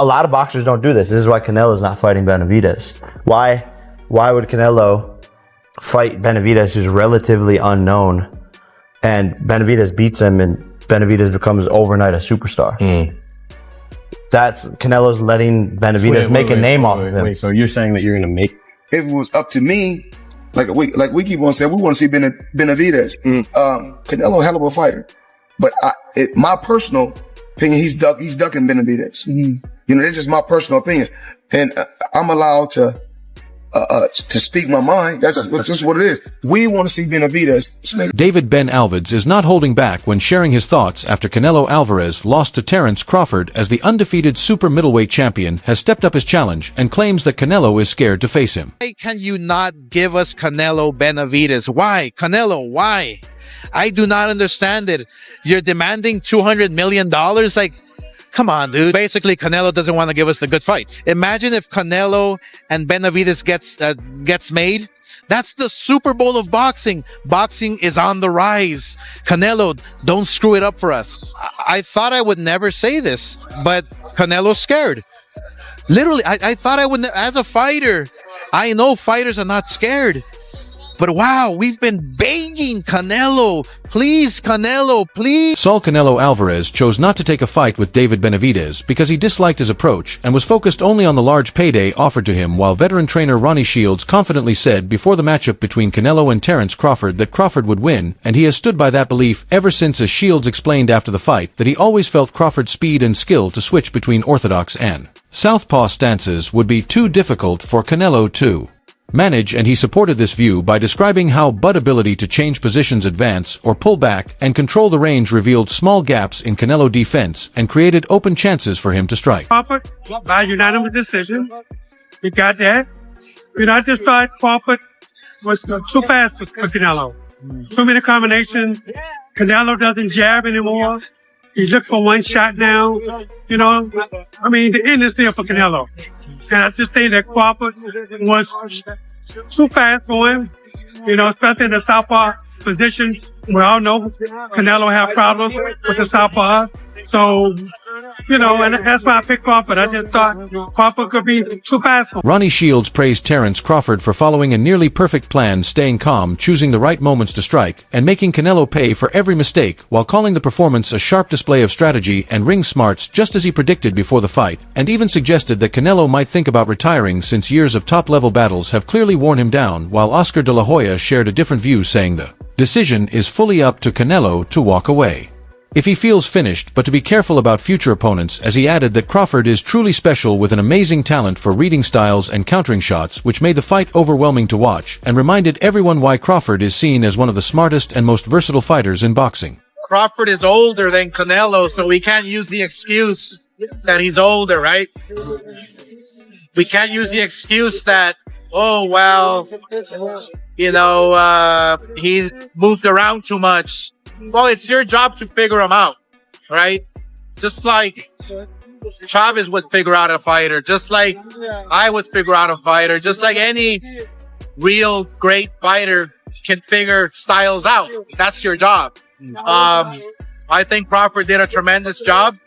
a lot of boxers don't do this. This is why Canelo's not fighting Benavidez. Why would Canelo fight Benavidez, who's relatively unknown, and Benavidez beats him, and Benavidez becomes overnight a superstar? That's Canelo's letting Benevidez make a name off of him. So you're saying that you're going to make... If it was up to me, like we keep on saying, we want to see Benavidez. Canelo, hell of a fighter. But my personal opinion, he's ducking Benavidez. You know, that's just my personal opinion. And I'm allowed to speak my mind. That's just what it is. We want to see Benavidez. David Benavidez is not holding back when sharing his thoughts after Canelo Alvarez lost to Terence Crawford, as the undefeated super middleweight champion has stepped up his challenge and claims that Canelo is scared to face him. Why can you not give us Canelo Benavidez? Why? Canelo, why? I do not understand it. You're demanding $200 million? Like, come on, dude. Basically, Canelo doesn't want to give us the good fights. Imagine if Canelo and Benavidez gets made. That's the Super Bowl of boxing. Boxing is on the rise. Canelo, don't screw it up for us. I thought I would never say this, but Canelo's scared. Literally, I thought I would. As a fighter, I know fighters are not scared. But wow, we've been begging Canelo, please, Canelo, please. Saul Canelo Alvarez chose not to take a fight with David Benavidez because he disliked his approach and was focused only on the large payday offered to him, while veteran trainer Ronnie Shields confidently said before the matchup between Canelo and Terence Crawford that Crawford would win, and he has stood by that belief ever since, as Shields explained after the fight that he always felt Crawford's speed and skill to switch between orthodox and southpaw stances would be too difficult for Canelo to manage, and he supported this view by describing how Bud's ability to change positions, advance or pull back, and control the range revealed small gaps in Canelo defense and created open chances for him to strike. Crawford by unanimous decision. You got that. You know, I just thought Crawford was too fast for Canelo. Too many combinations. Canelo doesn't jab anymore. He looks for one shot now. You know, I mean, the end is there for Canelo. And I just think that Crawford was too fast for him, you know, especially in the southpaw position. We all know Canelo have problems with the southpaw. So, you know, and that's why I picked Crawford. I just thought Crawford could be too fast for him. Ronnie Shields praised Terence Crawford for following a nearly perfect plan, staying calm, choosing the right moments to strike, and making Canelo pay for every mistake, while calling the performance a sharp display of strategy and ring smarts, just as he predicted before the fight, and even suggested that Canelo might think about retiring since years of top-level battles have clearly worn him down, while Oscar de la Hoya shared a different view, saying the decision is fully up to Canelo to walk away if he feels finished, but to be careful about future opponents, as he added that Crawford is truly special with an amazing talent for reading styles and countering shots, which made the fight overwhelming to watch, and reminded everyone why Crawford is seen as one of the smartest and most versatile fighters in boxing. Crawford is older than Canelo, so we can't use the excuse that he's older, right? We can't use the excuse that, oh, well, you know, he moved around too much. Well, it's your job to figure him out, right? Just like Chavez would figure out a fighter, just like I would figure out a fighter, just like any real great fighter can figure styles out. That's your job. I think Crawford did a tremendous job.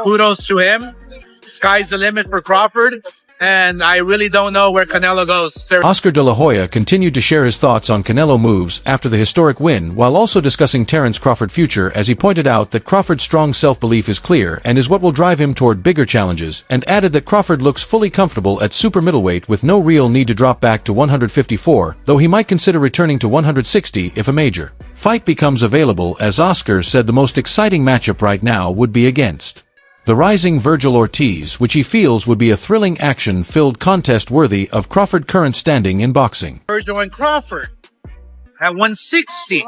Kudos to him. Sky's the limit for Crawford. And I really don't know where Canelo goes. Oscar de la Hoya continued to share his thoughts on Canelo moves after the historic win, while also discussing Terence Crawford's future, as he pointed out that Crawford's strong self-belief is clear and is what will drive him toward bigger challenges, and added that Crawford looks fully comfortable at super middleweight with no real need to drop back to 154, though he might consider returning to 160 if a major fight becomes available, as Oscar said the most exciting matchup right now would be against the rising Virgil Ortiz, which he feels would be a thrilling action-filled contest worthy of Crawford's current standing in boxing. Virgil and Crawford at 160.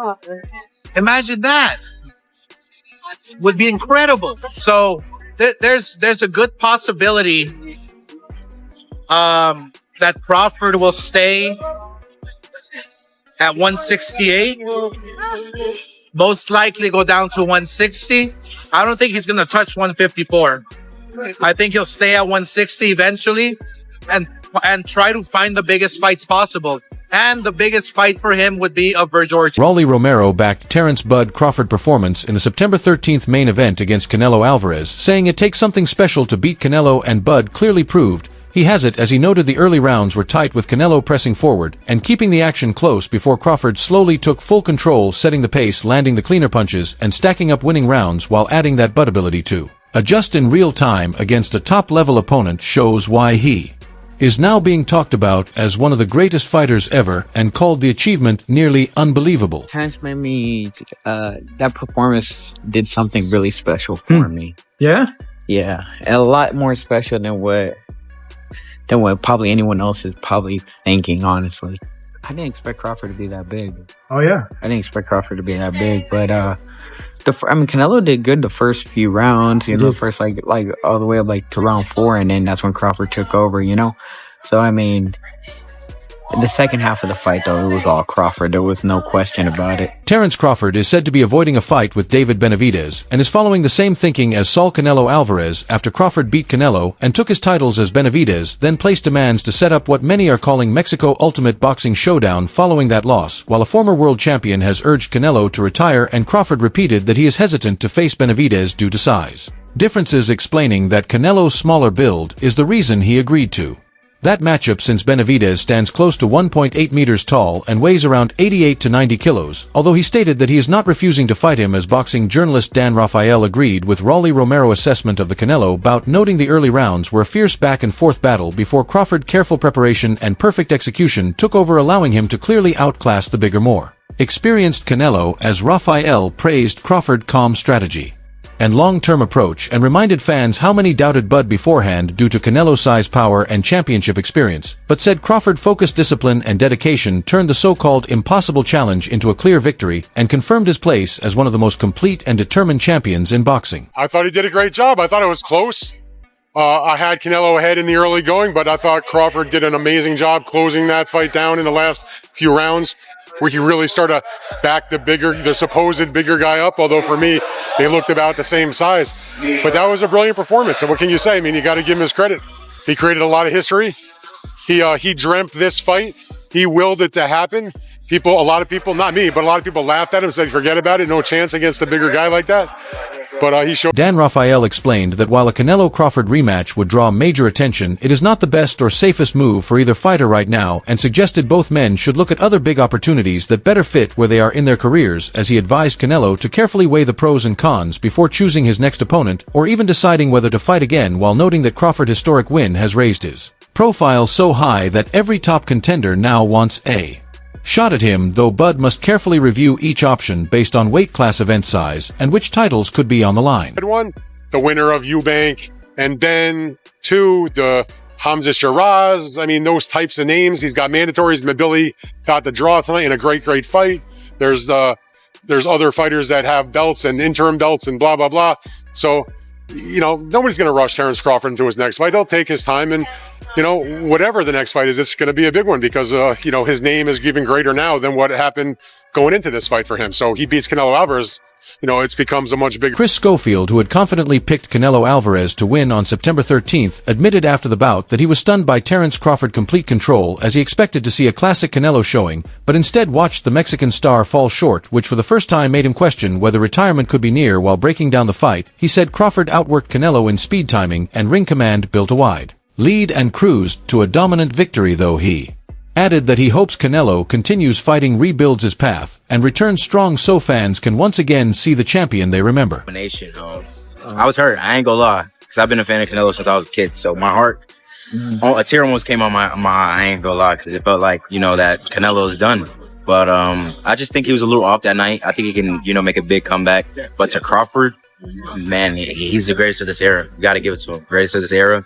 Imagine that. Would be incredible. So there's a good possibility that Crawford will stay at 168. Most likely go down to 160. I don't think he's going to touch 154. I think he'll stay at 160 eventually and try to find the biggest fights possible. And the biggest fight for him would be a George. Rolly Romero backed Terrence "Bud" Crawford performance in the September 13th main event against Canelo Alvarez, saying it takes something special to beat Canelo, and Bud clearly proved he has it, as he noted the early rounds were tight with Canelo pressing forward and keeping the action close before Crawford slowly took full control, setting the pace, landing the cleaner punches, and stacking up winning rounds while adding that Bud ability to adjust in real time against a top-level opponent shows why he is now being talked about as one of the greatest fighters ever and called the achievement nearly unbelievable. Terrence made me, that performance did something really special for me. Yeah? Yeah, a lot more special than what probably anyone else is probably thinking, honestly. I didn't expect Crawford to be that big. Oh, yeah. I didn't expect Crawford to be that big, but Canelo did good the first few rounds, first like all the way up like to round 4, and then that's when Crawford took over, So I mean, the second half of the fight, though, it was all Crawford. There was no question about it. Terrence Crawford is said to be avoiding a fight with David Benavidez and is following the same thinking as Saul Canelo Alvarez after Crawford beat Canelo and took his titles, as Benavidez then placed demands to set up what many are calling Mexico Ultimate Boxing Showdown following that loss, while a former world champion has urged Canelo to retire, and Crawford repeated that he is hesitant to face Benavidez due to size differences, explaining that Canelo's smaller build is the reason he agreed to that matchup, since Benavidez stands close to 1.8 meters tall and weighs around 88 to 90 kilos, although he stated that he is not refusing to fight him, as boxing journalist Dan Rafael agreed with Rolly Romero's assessment of the Canelo bout, noting the early rounds were a fierce back-and-forth battle before Crawford careful preparation and perfect execution took over, allowing him to clearly outclass the bigger, more experienced Canelo, as Rafael praised Crawford's calm strategy and long-term approach and reminded fans how many doubted Bud beforehand due to Canelo's size, power, and championship experience, but said Crawford's focused discipline and dedication turned the so-called impossible challenge into a clear victory and confirmed his place as one of the most complete and determined champions in boxing. I thought he did a great job. I thought it was close. I had Canelo ahead in the early going, but I thought Crawford did an amazing job closing that fight down in the last few rounds, where he really started to back the supposed bigger guy up, although for me, they looked about the same size. But that was a brilliant performance, and what can you say? I mean, you got to give him his credit. He created a lot of history. He dreamt this fight. He willed it to happen. A lot of people, not me, but a lot of people laughed at him, said, forget about it, no chance against a bigger guy like that. But he showed. Dan Rafael explained that while a Canelo-Crawford rematch would draw major attention, it is not the best or safest move for either fighter right now, and suggested both men should look at other big opportunities that better fit where they are in their careers, as he advised Canelo to carefully weigh the pros and cons before choosing his next opponent or even deciding whether to fight again, while noting that Crawford's historic win has raised his profile so high that every top contender now wants a shot at him, though Bud must carefully review each option based on weight class, event size, and which titles could be on the line. One, the winner of Eubank, and then 2, the Hamza Shiraz. I mean, those types of names. He's got mandatories. Mabili got the draw tonight in a great fight. There's other fighters that have belts and interim belts and blah, blah, blah. So, nobody's going to rush Terrence Crawford into his next fight. He'll take his time, and whatever the next fight is, it's going to be a big one because, his name is even greater now than what happened going into this fight for him. So he beats Canelo Alvarez, it becomes a much bigger. Chris Schofield, who had confidently picked Canelo Alvarez to win on September 13th, admitted after the bout that he was stunned by Terrence Crawford's complete control, as he expected to see a classic Canelo showing, but instead watched the Mexican star fall short, which for the first time made him question whether retirement could be near. While breaking down the fight, he said Crawford outworked Canelo in speed, timing, and ring command, built a wide lead and cruised to a dominant victory, though he added that he hopes Canelo continues fighting, rebuilds his path, and returns strong so fans can once again see the champion they remember. I was hurt, I ain't gonna lie, because I've been a fan of Canelo since I was a kid, so my heart, a tear almost came on my I ain't gonna lie, because it felt like, that Canelo's done. But I just think he was a little off that night. I think he can, make a big comeback. But to Crawford, man, he's the greatest of this era. You got to give it to him. Greatest of this era.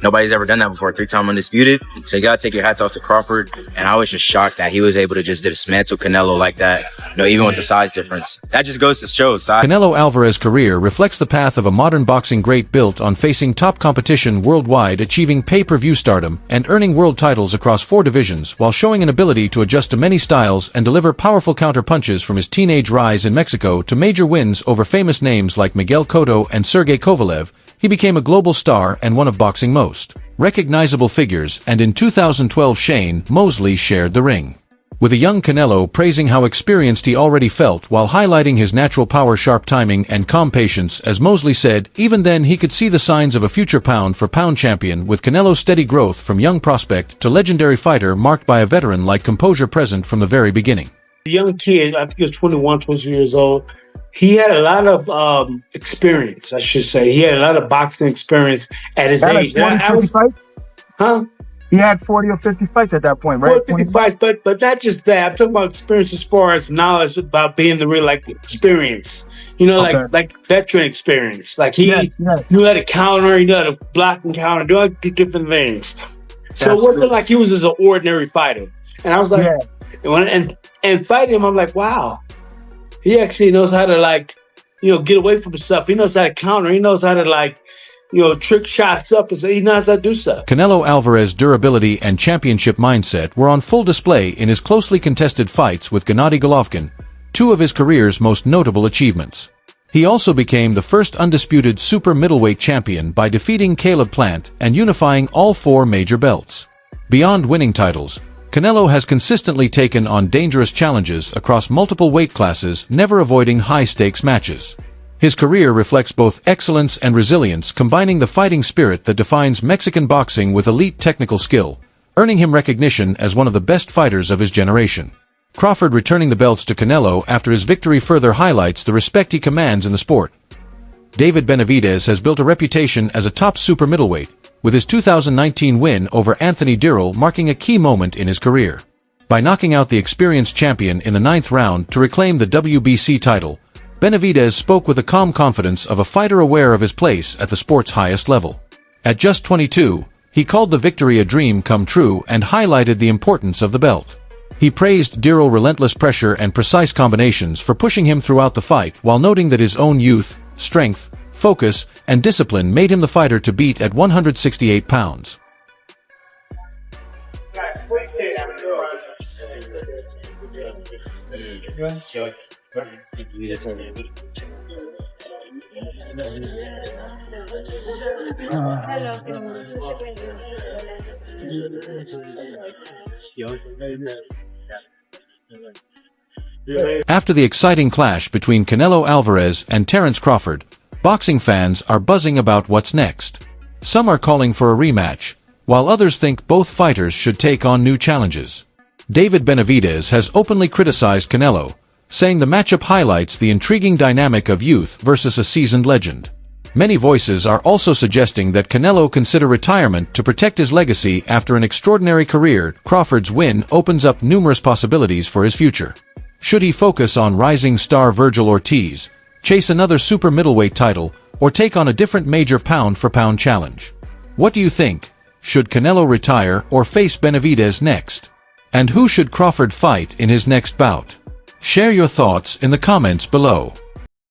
Nobody's ever done that before. 3-time undisputed. So you got to take your hats off to Crawford. And I was just shocked that he was able to just dismantle Canelo like that, even with the size difference. That just goes to show. Canelo Alvarez's career reflects the path of a modern boxing great built on facing top competition worldwide, achieving pay-per-view stardom, and earning world titles across 4 divisions, while showing an ability to adjust to many styles and deliver powerful counter-punches from his teenage rise in Mexico to major wins over famous names like Miguel Cotto and Sergey Kovalev. He became a global star and one of boxing's most recognizable figures, and in 2012 Shane Mosley shared the ring. With a young Canelo praising how experienced he already felt while highlighting his natural power, sharp timing, and calm patience, as Mosley said, even then he could see the signs of a future pound-for-pound champion, with Canelo's steady growth from young prospect to legendary fighter marked by a veteran-like composure present from the very beginning. The young kid, I think he was 21, 22 years old, he had a lot of experience, I should say. He had a lot of boxing experience at his age. 40, 50 fights? Huh? He had 40 or 50 fights at that point, right? 40, 50 fights, but not just that. I'm talking about experience as far as knowledge about being the real, like, experience. You know, like veteran experience. Like, he knew how to counter, he knew how to block and counter, do all different things. So it wasn't like he was just an ordinary fighter. And I was like, and fighting him, I'm like, wow. He actually knows how to, like, you know, get away from stuff. He knows how to counter. He knows how to, like, you know, trick shots up, and he knows how to do stuff. Canelo Alvarez's durability and championship mindset were on full display in his closely contested fights with Gennady Golovkin, two of his career's most notable achievements. He also became the first undisputed super middleweight champion by defeating Caleb Plant and unifying all 4 major belts. Beyond winning titles, Canelo has consistently taken on dangerous challenges across multiple weight classes, never avoiding high-stakes matches. His career reflects both excellence and resilience, combining the fighting spirit that defines Mexican boxing with elite technical skill, earning him recognition as one of the best fighters of his generation. Crawford returning the belts to Canelo after his victory further highlights the respect he commands in the sport. David Benavidez has built a reputation as a top super middleweight, with his 2019 win over Anthony Dirrell marking a key moment in his career. By knocking out the experienced champion in the 9th round to reclaim the WBC title, Benavidez spoke with the calm confidence of a fighter aware of his place at the sport's highest level. At just 22, he called the victory a dream come true and highlighted the importance of the belt. He praised Dirrell's relentless pressure and precise combinations for pushing him throughout the fight, while noting that his own youth, strength, focus, and discipline made him the fighter to beat at 168 pounds. After the exciting clash between Canelo Alvarez and Terence Crawford, boxing fans are buzzing about what's next. Some are calling for a rematch, while others think both fighters should take on new challenges. David Benavidez has openly criticized Canelo, saying the matchup highlights the intriguing dynamic of youth versus a seasoned legend. Many voices are also suggesting that Canelo consider retirement to protect his legacy after an extraordinary career. Crawford's win opens up numerous possibilities for his future. Should he focus on rising star Virgil Ortiz, chase another super middleweight title, or take on a different major pound-for-pound challenge? What do you think? Should Canelo retire or face Benavidez next? And who should Crawford fight in his next bout? Share your thoughts in the comments below.